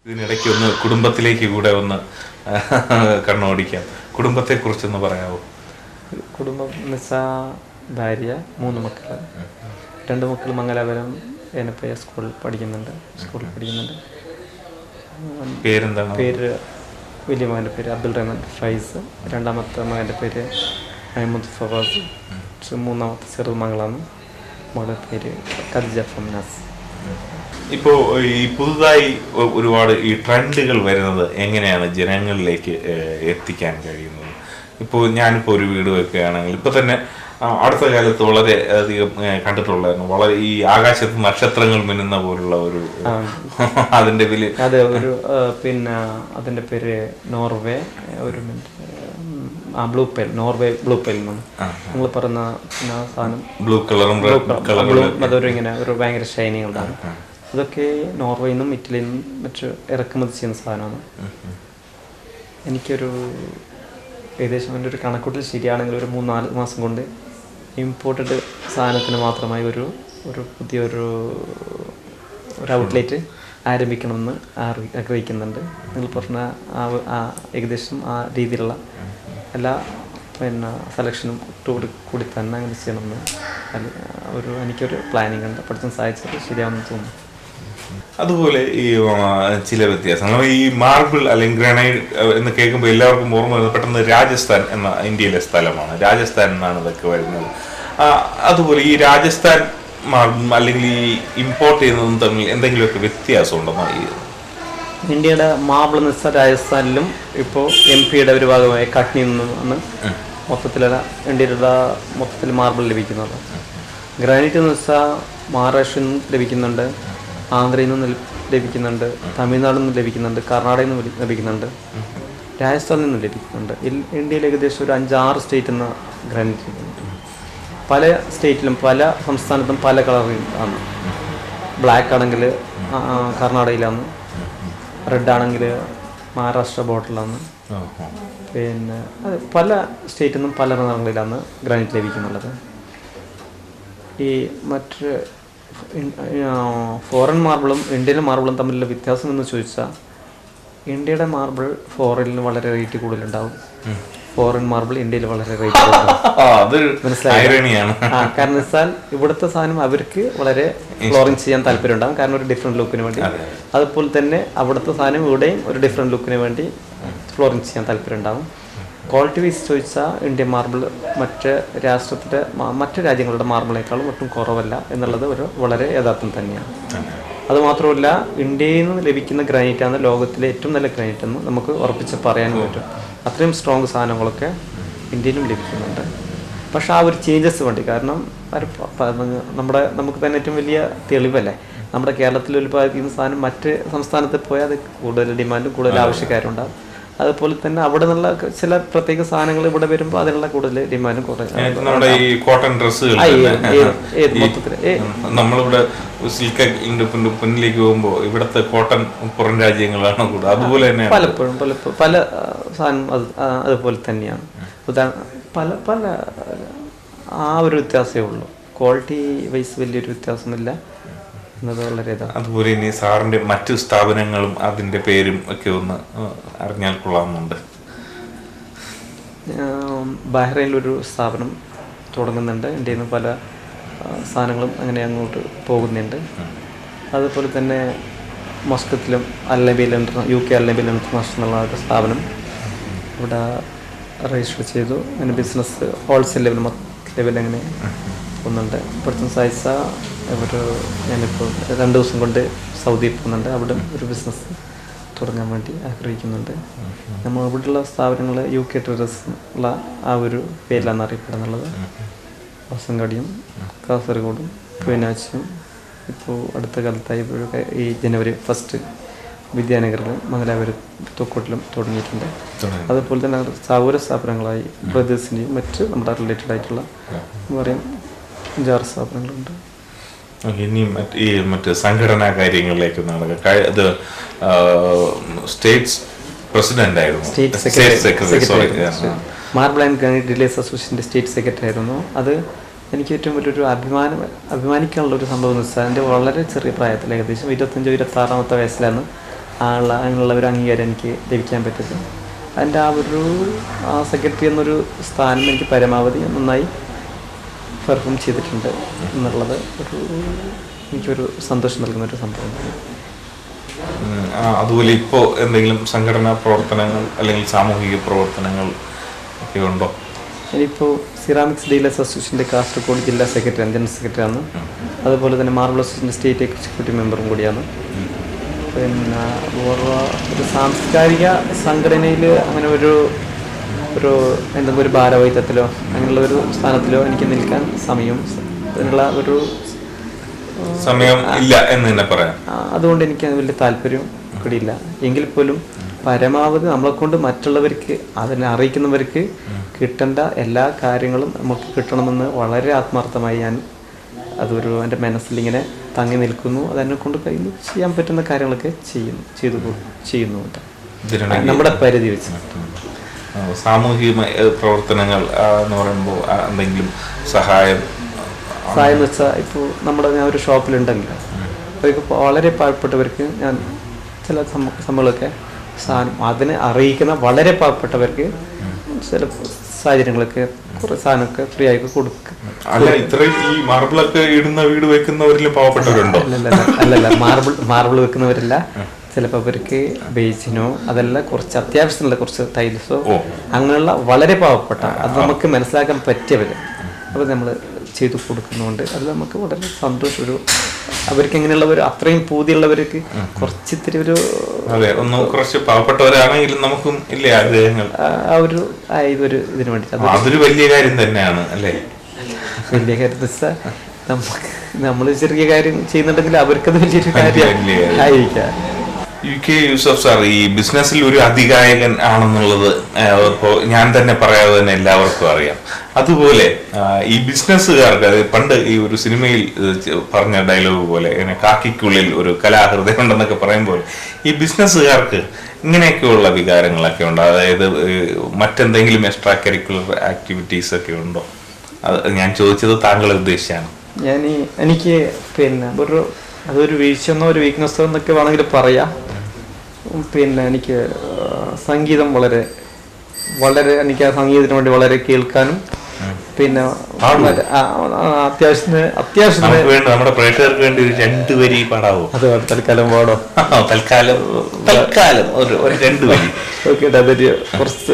ഇതിനിടയ്ക്ക് ഒന്ന് കുടുംബത്തിലേക്ക് കൂടെ ഒന്ന് കണ്ണോടിക്കാം. കുടുംബത്തെക്കുറിച്ചൊന്ന് പറയാമോ? കുടുംബം എന്ന് വെച്ചാൽ ഭാര്യ, 3 മക്കൾ. 2 മക്കൾ മംഗലാപുരം എനപ്പയ്യ സ്കൂളിൽ പഠിക്കുന്നുണ്ട്. പേരെന്താണ്? പേര് വലിയ മകൻ്റെ പേര് അബ്ദുൾ റഹ്മാൻ ഫൈസ്, രണ്ടാമത്തെ മകൻ്റെ പേര് അഹമ്മദ് ഫവാസ്, 3ാമത്തെ ചെറു മകളാണ്. മകളുടെ പേര് ഖദീജ ഫംനാസ്. ഇപ്പോൾ ഈ പുതുതായി ഒരുപാട് ഈ ട്രെൻഡുകൾ വരുന്നത് എങ്ങനെയാണ് ജനങ്ങളിലേക്ക് എത്തിക്കാൻ കഴിയുന്നത്? ഇപ്പോൾ ഞാനിപ്പോൾ ഒരു വീട് വെക്കുകയാണെങ്കിൽ ഇപ്പോൾ തന്നെ അടുത്ത കാലത്ത് വളരെ അധികം കണ്ടിട്ടുള്ളതായിരുന്നു, വളരെ ഈ ആകാശത്ത് നക്ഷത്രങ്ങൾ മിന്നുന്ന പോലുള്ള ഒരു അതിന്റെ വലിയ അതെ ഒരു പിന്നെ അതിന്റെ പേര് നോർവേ ഒരു blue Pell, Norway blue Pell എന്നാണ് നിങ്ങൾ പറയുന്ന സാധനം. ബ്ലൂ കളറും അതൊരു ഇങ്ങനെ ഒരു ഭയങ്കര ഷൈനിങ് ഉള്ളതാണ്. അതൊക്കെ നോർവേയിൽ നിന്നും ഇറ്റലിയിൽ നിന്നും മറ്റു ഇറക്കുമതി ചെയ്യുന്ന സാധനമാണ്. എനിക്കൊരു ഏകദേശം എൻ്റെ ഒരു കണക്കൂട്ടിൽ ശരിയാണെങ്കിൽ ഒരു 3-4 മാസം കൊണ്ട് ഇമ്പോർട്ടഡ് സാധനത്തിന് മാത്രമായി ഒരു പുതിയൊരു ഔട്ട്ലെറ്റ് ആരംഭിക്കണമെന്ന് ആഗ്രഹിക്കുന്നുണ്ട്. നിങ്ങൾ പറഞ്ഞ ഏകദേശം ആ രീതിയിലുള്ള എല്ലാ സെലക്ഷനും കൂടി തന്നെ അങ്ങനെ ചെയ്യണമെന്ന് എനിക്കൊരു പ്ലാനിങ് ഉണ്ട്. പഠിത്തം സഹായിച്ചത് ശരിയാണെന്ന് തോന്നുന്നു. അതുപോലെ ഈ ചില വ്യത്യാസങ്ങൾ, ഈ മാർബിൾ അല്ലെങ്കിൽ ഗ്രാനൈറ്റ് എന്ന് കേൾക്കുമ്പോൾ എല്ലാവർക്കും ഓർമ്മ വരുന്നത് പെട്ടെന്ന് രാജസ്ഥാൻ എന്ന ഇന്ത്യയിലെ സ്ഥലമാണ്. രാജസ്ഥാൻ എന്നാണ് ഇതൊക്കെ വരുന്നത്. അതുപോലെ ഈ രാജസ്ഥാൻ മാർബിൾ അല്ലെങ്കിൽ ഈ ഇമ്പോർട്ട് ചെയ്യുന്നതും തമ്മിൽ എന്തെങ്കിലുമൊക്കെ വ്യത്യാസമുണ്ടോ? ഇന്ത്യയുടെ മാർബിൾ എന്ന് വെച്ചാൽ രാജസ്ഥാനിലും ഇപ്പോൾ MP-യുടെ ഒരു ഭാഗമായ കട്നിയിൽ നിന്നാണ് മൊത്തത്തിലുള്ള ഇന്ത്യയിലുള്ള മൊത്തത്തിൽ മാർബിൾ ലഭിക്കുന്നത്. ഗ്രാനൈറ്റ് എന്ന് വെച്ചാൽ മഹാരാഷ്ട്രയിൽ നിന്നും ലഭിക്കുന്നുണ്ട്, ആന്ധ്രയിൽ നിന്നും ലഭിക്കുന്നുണ്ട്, തമിഴ്നാട്ടിൽ നിന്നും ലഭിക്കുന്നുണ്ട്, കർണാടകയിൽ നിന്നും ലഭിക്കുന്നുണ്ട്, രാജസ്ഥാനിൽ നിന്നും ലഭിക്കുന്നുണ്ട്. ഇന്ത്യയിൽ ഏകദേശം ഒരു 5-6 സ്റ്റേറ്റിൽ നിന്ന് ഗ്രാനൈറ്റ് ലഭിക്കുന്നുണ്ട്. പല സ്റ്റേറ്റിലും പല സംസ്ഥാനത്തും പല കളറിൽ ആണ്. ബ്ലാക്ക് ആണെങ്കിൽ കർണാടകയിലാണ്, റെഡ് ആണെങ്കിൽ മഹാരാഷ്ട്ര ബോർഡറിലാണ്. പിന്നെ അത് പല സ്റ്റേറ്റിൽ നിന്നും പല നിറങ്ങളിലാണ് ഗ്രാനൈറ്റ് ലഭിക്കുന്നുള്ളത്. ഈ മറ്റ് ഫോറിൻ മാർബിളും ഇന്ത്യയിലെ മാർബിളും തമ്മിലുള്ള വ്യത്യാസം എന്ന് ചോദിച്ചാൽ ഇന്ത്യയുടെ മാർബിൾ ഫോറിനിൽ വളരെ റേറ്റ് കൂടുതലുണ്ടാവും, ഫോറിൻ മാർബിൾ ഇന്ത്യയിൽ വളരെ റേറ്റ് മനസ്സിലായി. കാരണം വെച്ചാൽ ഇവിടുത്തെ സാധനം അവർക്ക് വളരെ ഫ്ലോറിങ് ചെയ്യാൻ താല്പര്യം ഉണ്ടാകും, കാരണം ഒരു ഡിഫറെൻറ്റ് ലുക്കിന് വേണ്ടി. അതുപോലെ തന്നെ അവിടുത്തെ സാധനം ഇവിടെയും ഒരു ഡിഫറെൻറ്റ് ലുക്കിന് വേണ്ടി ഫ്ലോറിങ് ചെയ്യാൻ താല്പര്യം ഉണ്ടാകും. ക്വാളിറ്റി വൈസ് ചോദിച്ചാൽ ഇന്ത്യൻ മാർബിൾ മറ്റ് രാജ്യങ്ങളുടെ മാർബിളിനേക്കാളും ഒട്ടും കുറവല്ല എന്നുള്ളത് ഒരു വളരെ യഥാർത്ഥം തന്നെയാണ്. അതുമാത്രമല്ല, ഇന്ത്യയിൽ നിന്ന് ലഭിക്കുന്ന ഗ്രാനൈറ്റാണ് ലോകത്തിലെ ഏറ്റവും നല്ല ഗ്രാനൈറ്റ് എന്ന് നമുക്ക് ഉറപ്പിച്ച് പറയാനും പറ്റും. അത്രയും സ്ട്രോങ് സാധനങ്ങളൊക്കെ ഇന്ത്യയിലും ലഭിക്കുന്നുണ്ട്. പക്ഷെ ആ ഒരു ചേഞ്ചസ് വേണ്ടി, കാരണം നമുക്ക് തന്നെ ഏറ്റവും വലിയ തെളിവല്ലേ, നമ്മുടെ കേരളത്തിൽ ഉൽപ്പാദിപ്പിക്കുന്ന സാധനം മറ്റ് സംസ്ഥാനത്ത് പോയാൽ അത് കൂടുതൽ ഡിമാൻഡും കൂടുതൽ ആവശ്യക്കാരുണ്ടാകും. അതുപോലെ തന്നെ അവിടെ നിന്നുള്ള ചില പ്രത്യേക സാധനങ്ങൾ ഇവിടെ വരുമ്പോൾ അതിനുള്ള കൂടുതൽ ഡിമാൻഡും നമ്മുടെ ഈ കോട്ടൺ ഡ്രസ്സുകൾ നമ്മളിവിടെ പിന്നിലേക്ക് പോകുമ്പോൾ ഇവിടുത്തെ കോട്ടൺ പുറം രാജ്യങ്ങളാണ് കൂടുതൽ. അതുപോലെ തന്നെ പലപ്പോഴും പല സാധനം അതുപോലെ തന്നെയാണ്. പല ആ ഒരു വ്യത്യാസമേ ഉള്ളൂ. ക്വാളിറ്റി വൈസ് വലിയൊരു വ്യത്യാസമില്ല. അതുപോലെ ഇനി സാറിന്റെ മറ്റു സ്ഥാപനങ്ങളും അതിന്റെ പേരും ഒക്കെ ഒന്ന് അറിഞ്ഞാൽ കൊള്ളാമെന്നുണ്ട്. ബഹ്റൈനിലൊരു സ്ഥാപനം തുടങ്ങുന്നുണ്ട്. ഇന്ത്യയിൽ നിന്ന് പല സാധനങ്ങളും അങ്ങനെ അങ്ങോട്ട് പോകുന്നുണ്ട്. അതുപോലെ തന്നെ മസ്കത്തിലും UK അൽനബിയിൽ ഇന്റർനാഷണൽ ഒരു സ്ഥാപനം ഇവിടെ രജിസ്റ്റർ ചെയ്തു. അങ്ങനെ ബിസിനസ് ഹോൾസെയിൽ ലെവൽ അങ്ങനെ പോകുന്നുണ്ട്. ഇപ്പോഴത്തെ സൈസ ഞാനിപ്പോൾ 2 ദിവസം കൊണ്ട് സൗദിയിൽ പോകുന്നുണ്ട്. അവിടെ ഒരു ബിസിനസ് തുടങ്ങാൻ വേണ്ടി ആഗ്രഹിക്കുന്നുണ്ട്. നമ്മൾ ഇവിടെയുള്ള സ്ഥാപനങ്ങൾ UK ട്രേഡേഴ്സ് ഉള്ള ആ ഒരു പേരിലാണ് അറിയപ്പെടുന്നുള്ളത്. ഹൊസങ്കാടിയും കാസർഗോഡും പൂനാച്ചിയും ഇപ്പോൾ അടുത്ത കാലത്തായി ഈ ജനുവരി 1 വിദ്യാനഗറിൽ മംഗലാപുരം തൊക്കോട്ടിലും തുടങ്ങിയിട്ടുണ്ട്. അതുപോലെ തന്നെ സൗര സ്ഥാപനങ്ങളായി ബ്രദേഴ്സിൻ്റെയും മറ്റ് നമ്മുടെ റിലേറ്റഡ് ആയിട്ടുള്ള പറയും 5-6 സ്ഥാപനങ്ങളുണ്ട്. ഇനിയും ഈ മറ്റ് സംഘടനാ കാര്യങ്ങളിലേക്ക് ഇത് സ്റ്റേറ്റ്സ് പ്രസിഡന്റ് ആയിരുന്നു, മാർബിൾ ആൻഡ് ഗ്രാനൈറ്റ് ഡീലേഴ്സ് അസോസിയേഷൻ്റെ സ്റ്റേറ്റ് സെക്രട്ടറി ആയിരുന്നു. അത് എനിക്ക് ഏറ്റവും വലിയൊരു അഭിമാനിക്കാനുള്ളൊരു സംഭവം എന്ന് വെച്ചാൽ എൻ്റെ വളരെ ചെറിയ പ്രായത്തിൽ ഏകദേശം 25-26 വയസ്സിലാണ് അതിനുള്ള ഒരു അംഗീകാരം എനിക്ക് ലഭിക്കാൻ പറ്റുന്നത്. അതിൻ്റെ ആ സെക്രട്ടറി എന്നൊരു സ്ഥാനം എനിക്ക് പരമാവധി നന്നായി പെർഫോം ചെയ്തിട്ടുണ്ട് എന്നുള്ളത് എനിക്കൊരു സന്തോഷം നൽകുന്നൊരു സംഭവമാണ്. അതുപോലെ ഇപ്പോൾ എന്തെങ്കിലും സംഘടനാ പ്രവർത്തനങ്ങൾ അല്ലെങ്കിൽ സാമൂഹിക പ്രവർത്തനങ്ങൾ ഒക്കെ ഉണ്ടോ? ഞാനിപ്പോൾ സിറാമിക്സ് ഡീലേഴ്സ് അസോസിയേഷൻ്റെ കാസർഗോഡ് ജില്ലാ സെക്രട്ടറി, ജനറൽ സെക്രട്ടറിയാണ്. അതുപോലെ തന്നെ മാർബിൾ അസോസിയേഷൻ്റെ സ്റ്റേറ്റ് എക്സിക്യൂട്ടീവ് മെമ്പറും കൂടിയാണ്. പിന്നെ ഒരു സാംസ്കാരിക സംഘടനയിൽ അങ്ങനെ ഒരു എന്തെങ്കിലും ഒരു ഭാരവാഹിത്വത്തിലോ അങ്ങനെയുള്ള ഒരു സ്ഥാനത്തിലോ എനിക്ക് നിൽക്കാൻ അതിനുള്ള ഒരു സമയം ഇല്ല എന്ന് തന്നെ പറയാം. അതുകൊണ്ട് എനിക്ക് വലിയ താല്പര്യം കൂടിയില്ല. എങ്കിൽ പോലും പരമാവധി നമ്മളെ കൊണ്ട് മറ്റുള്ളവർക്ക്, അതിനെ അറിയിക്കുന്നവർക്ക് കിട്ടേണ്ട എല്ലാ കാര്യങ്ങളും നമുക്ക് കിട്ടണമെന്ന് വളരെ ആത്മാർത്ഥമായി എൻ്റെ മനസ്സിലിങ്ങനെ തങ്ങി നിൽക്കുന്നു. അതെന്നെ കൊണ്ട് കഴിയുന്നു ചെയ്യാൻ പറ്റുന്ന കാര്യങ്ങളൊക്കെ ചെയ്യുന്നുണ്ട് നമ്മുടെ പരിധി വെച്ച്. സാമൂഹിക പ്രവർത്തനങ്ങൾ എന്ന് പറയുമ്പോൾ എന്തെങ്കിലും സഹായം എന്ന് വെച്ചാൽ ഇപ്പോൾ ഞാൻ ഒരു ഷോപ്പിലുണ്ടെങ്കിൽ അപ്പോൾ വളരെ പാവപ്പെട്ടവർക്ക് ഞാൻ ചില സംഭവങ്ങളൊക്കെ അതിനെ അറിയിക്കുന്ന വളരെ പാവപ്പെട്ടവർക്ക് ചില സാഹചര്യങ്ങളൊക്കെ കുറേ സാധനമൊക്കെ ഫ്രീ ആയി കൊടുക്കുക. അല്ല, ഇത്രയും ഈ മാർബിളൊക്കെ ഇടുന്ന വീട് വെക്കുന്നവരിലും പാവപ്പെട്ടവരുണ്ടോ? അല്ലല്ല, മാർബിൾ വെക്കുന്നവരല്ല. ചിലപ്പോൾ അവർക്ക് ബേസിനോ അതല്ല കുറച്ച് അത്യാവശ്യമുള്ള കുറച്ച് ടൈൽസോ അങ്ങനെയുള്ള വളരെ പാവപ്പെട്ട, അത് നമുക്ക് മനസ്സിലാക്കാൻ പറ്റിയവര് അപ്പോൾ നമ്മൾ ചെയ്തു കൊടുക്കുന്നുണ്ട്. അത് നമുക്ക് വളരെ സന്തോഷം. അവർക്ക് എങ്ങനെയുള്ളവർ അത്രയും പൂതിയുള്ളവർക്ക് കുറച്ചിത്തിരി കുറച്ച് പാവപ്പെട്ടവരാണെങ്കിലും നമുക്കും ഇല്ലേ ആഗ്രഹങ്ങൾ, ഇതിനു വേണ്ടി അതൊരു വലിയ കാര്യം തന്നെയാണ് അല്ലേ? വലിയ കാര്യം വെച്ചാൽ നമ്മൾ ചെറിയ കാര്യം ചെയ്യുന്നുണ്ടെങ്കിൽ അവർക്കത് വലിയൊരു കാര്യം ആയിരിക്കാം. UK യൂസഫ് സാർ ഈ ബിസിനസ്സിൽ ഒരു അതികായകൻ ആണെന്നുള്ളത് ഇപ്പോൾ ഞാൻ തന്നെ പറയാതെ തന്നെ എല്ലാവർക്കും അറിയാം. അതുപോലെ ഈ ബിസിനസ്സുകാർക്ക്, പണ്ട് ഈ ഒരു സിനിമയിൽ പറഞ്ഞ ഡയലോഗ് പോലെ ഇങ്ങനെ കാക്കിക്കുള്ളിൽ ഒരു കലാഹൃദയം ഉണ്ടെന്നൊക്കെ പറയുമ്പോൾ ഈ ബിസിനസ്സുകാർക്ക് ഇങ്ങനെയൊക്കെയുള്ള വികാരങ്ങളൊക്കെ ഉണ്ട്. അതായത് മറ്റെന്തെങ്കിലും എക്സ്ട്രാ കരിക്കുലർ ആക്ടിവിറ്റീസ് ഒക്കെ ഉണ്ടോ? അത് ഞാൻ ചോദിച്ചത് താങ്കളെ ഉദ്ദേശിച്ചാണ്. എനിക്ക് പിന്നെ അതൊരു വീഴ്ചയെന്നോ ഒരു വീക്ക്നെസ്സോ എന്നൊക്കെ വേണമെങ്കിൽ പറയാം. പിന്നെ എനിക്ക് സംഗീതം വളരെ എനിക്ക് ആ സംഗീതത്തിന് വേണ്ടി വളരെ കേൾക്കാനും പിന്നെ അത്യാവശ്യത്തിന് നമ്മുടെ പ്രേക്ഷകർക്ക് വേണ്ടി ഒരു 2 വരി പാടാവോ? അത് തൽക്കാലം പാടോ? തൽക്കാലം ഒരു 2 വരി. ഓക്കെ, അതൊരു കുറച്ച്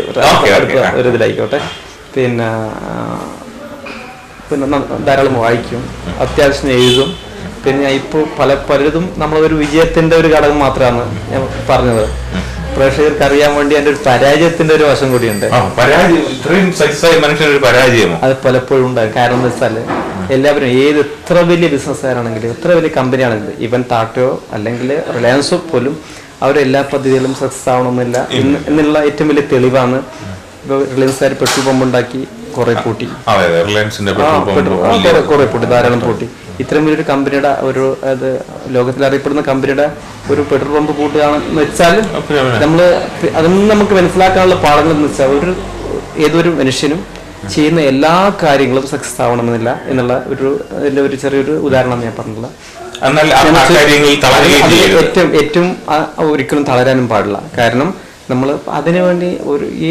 ഒരു ഇതിലായിക്കോട്ടെ. പിന്നെ ധാരാളം വായിക്കും, അത്യാവശ്യം എഴുതും. പിന്നെ ഞാൻ ഇപ്പോൾ പലതും നമ്മളൊരു വിജയത്തിന്റെ ഒരു ഘടകം മാത്രമാണ് ഞാൻ പറഞ്ഞത്. പ്രേക്ഷകർക്ക് അറിയാൻ വേണ്ടി എൻ്റെ ഒരു പരാജയത്തിന്റെ ഒരു വശം കൂടിയുണ്ട്. അത് പലപ്പോഴും ഉണ്ടാകും. കാരണം എന്താ വെച്ചാല് എല്ലാവരും എത്ര വലിയ ബിസിനസ്സുകാരാണെങ്കിലും എത്ര വലിയ കമ്പനിയാണെങ്കിലും, ഈവൻ ടാറ്റയോ അല്ലെങ്കിൽ റിലയൻസോ പോലും അവരെല്ലാ പദ്ധതികളും സക്സസ് ആവണമെന്നില്ല എന്നുള്ള ഏറ്റവും വലിയ തെളിവാണ്. ഇപ്പോൾ റിലയൻസുകാർ പെട്രോൾ പമ്പ് ഉണ്ടാക്കി കുറെ പൂട്ടി, ധാരാളം പൂട്ടി. ഇത്രയും വലിയൊരു കമ്പനിയുടെ ലോകത്തിൽ അറിയപ്പെടുന്ന കമ്പനിയുടെ ഒരു പെട്രോൾ പമ്പ് പൂട്ടുകയാണെന്ന് വെച്ചാൽ അതൊന്നും നമുക്ക് മനസ്സിലാക്കാനുള്ള പാഠങ്ങൾ എന്ന് വെച്ചാൽ ഏതൊരു മനുഷ്യനും ചെയ്യുന്ന എല്ലാ കാര്യങ്ങളും സക്സസ് ആവണമെന്നില്ല എന്നുള്ള ഒരു ചെറിയൊരു ഉദാഹരണം ഞാൻ പറഞ്ഞിട്ടുള്ള. ഏറ്റവും ഒരിക്കലും തളരാനും പാടില്ല. കാരണം നമ്മൾ അതിനുവേണ്ടി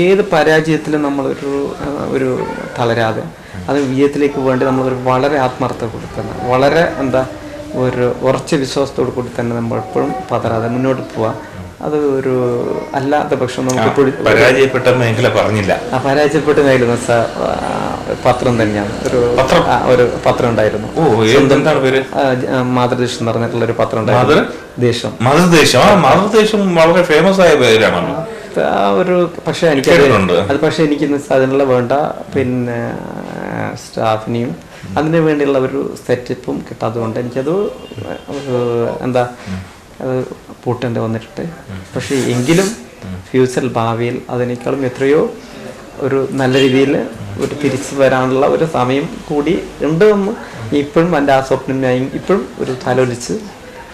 ഏത് പരാജയത്തിലും നമ്മൾ ഒരു തളരാതെ അത് വിജയത്തിലേക്ക് വേണ്ടി നമ്മൾ വളരെ ആത്മാർത്ഥത കൊടുക്കുന്ന, വളരെ ഒരു ഉറച്ച വിശ്വാസത്തോടു കൂടി തന്നെ നമ്മൾ എപ്പോഴും പതറാതെ മുന്നോട്ട് പോവാ. അത് അല്ലാത്ത പക്ഷം നമുക്ക് പരാജയപ്പെട്ട മേഖല പറഞ്ഞില്ല. പരാജയപ്പെട്ട മേഖല പത്രം തന്നെയാണ്. ഒരു പത്രം ഉണ്ടായിരുന്നു, മാതൃദേശം എന്ന് പറഞ്ഞിട്ടുള്ള ഒരു പത്രം ഉണ്ടായിരുന്നു. മാതൃദേശം വളരെ ഫേമസ് ആയ പേരാണല്ലോ. പക്ഷെ എനിക്ക് അതിനുള്ള വേണ്ട പിന്നെ സ്റ്റാഫിനെയും അതിനു വേണ്ടിയുള്ള ഒരു സെറ്റപ്പും കിട്ടാത്തതുകൊണ്ട് എനിക്കത് അത് പൂട്ടേണ്ടി വന്നിട്ടുണ്ട്. പക്ഷെ എങ്കിലും ഫ്യൂച്ചറിൽ ഭാവിയിൽ അതിനേക്കാളും എത്രയോ ഒരു നല്ല രീതിയിൽ തിരിച്ചു വരാനുള്ള ഒരു സമയം കൂടി ഉണ്ട് എന്ന് ഇപ്പോഴും എൻ്റെ ആ സ്വപ്നം ഞാൻ ഇപ്പോഴും ഒരു തലോലിച്ച്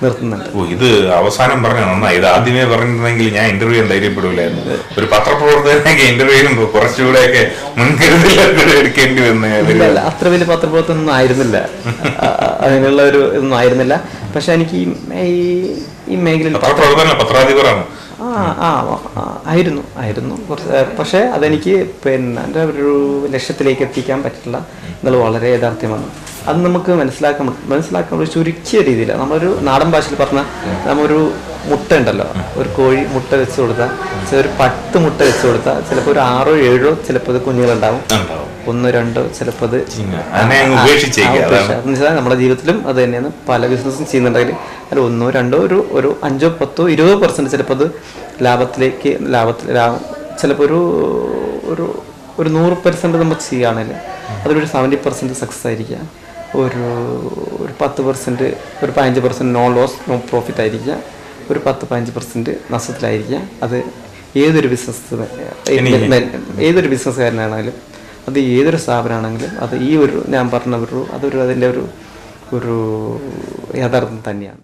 നിർത്തുന്നുണ്ട്. ഓ, ഇത് അവസാനം പറഞ്ഞ നന്നായി. ഇത് ആദ്യമേ പറഞ്ഞിരുന്നെങ്കിൽ ഞാൻ ഇന്റർവ്യൂ ധൈര്യപ്പെടില്ലായിരുന്നു. ഒരു പത്രപ്രവർത്തകനൊക്കെ ഇന്റർവ്യൂ ചെയ്യുമ്പോൾ കുറച്ചുകൂടെയൊക്കെ മുൻകരുതലൊക്കെ എടുക്കേണ്ടി വന്നു. അത്ര വലിയ പത്രപ്രവർത്തനം ആയിരുന്നില്ല, അതിനുള്ള ഒരു ഇതൊന്നും ആയിരുന്നില്ല. പക്ഷെ എനിക്ക് ഈ മേഖലയിൽ പത്രാധിപരാണ് ആയിരുന്നു കുറച്ച്. പക്ഷേ അതെനിക്ക് പിന്നെ എൻ്റെ ഒരു ലക്ഷ്യത്തിലേക്ക് എത്തിക്കാൻ പറ്റില്ല എന്നുള്ളത് വളരെ യാഥാർത്ഥ്യമാണ്. അത് നമുക്ക് മനസ്സിലാക്കാൻ ഒരു ചുരുക്കിയ രീതിയിൽ നമ്മളൊരു നാടൻ ഭാഷയിൽ പറഞ്ഞാൽ നമ്മൊരു മുട്ട ഉണ്ടല്ലോ, ഒരു കോഴി മുട്ട വെച്ച് കൊടുത്താൽ, ഒരു 10 മുട്ട വെച്ച് കൊടുത്താൽ ചിലപ്പോൾ ഒരു 6 or 7 ചിലപ്പോൾ അത് കുഞ്ഞുങ്ങളുണ്ടാവും, 1 or 2 ചിലപ്പോൾ അത് നമ്മുടെ ജീവിതത്തിലും അത് തന്നെയാണ്. പല ബിസിനസ്സും ചെയ്യുന്നുണ്ടെങ്കിൽ അതിൽ 1 or 2 ഒരു 5 or 10 or 20% ചിലപ്പോൾ അത് ലാഭത്തിൽ ചിലപ്പോൾ ഒരു 100% നമ്മൾ ചെയ്യുകയാണെങ്കിൽ അതിലൊരു 70% സക്സസ് ആയിരിക്കുക, ഒരു 10%, ഒരു 15% നോ ലോസ് നോ പ്രോഫിറ്റ് ആയിരിക്കുക, ഒരു 10-15% നഷ്ടത്തിലായിരിക്കുക. അത് ഏതൊരു ബിസിനസ്സുകാരനാണെങ്കിലും അത് ഏതൊരു സ്ഥാപനമാണെങ്കിലും അത് ഈ ഒരു ഞാൻ പറഞ്ഞ അതൊരു അതിൻ്റെ ഒരു യാഥാർത്ഥ്യം തന്നെയാണ്.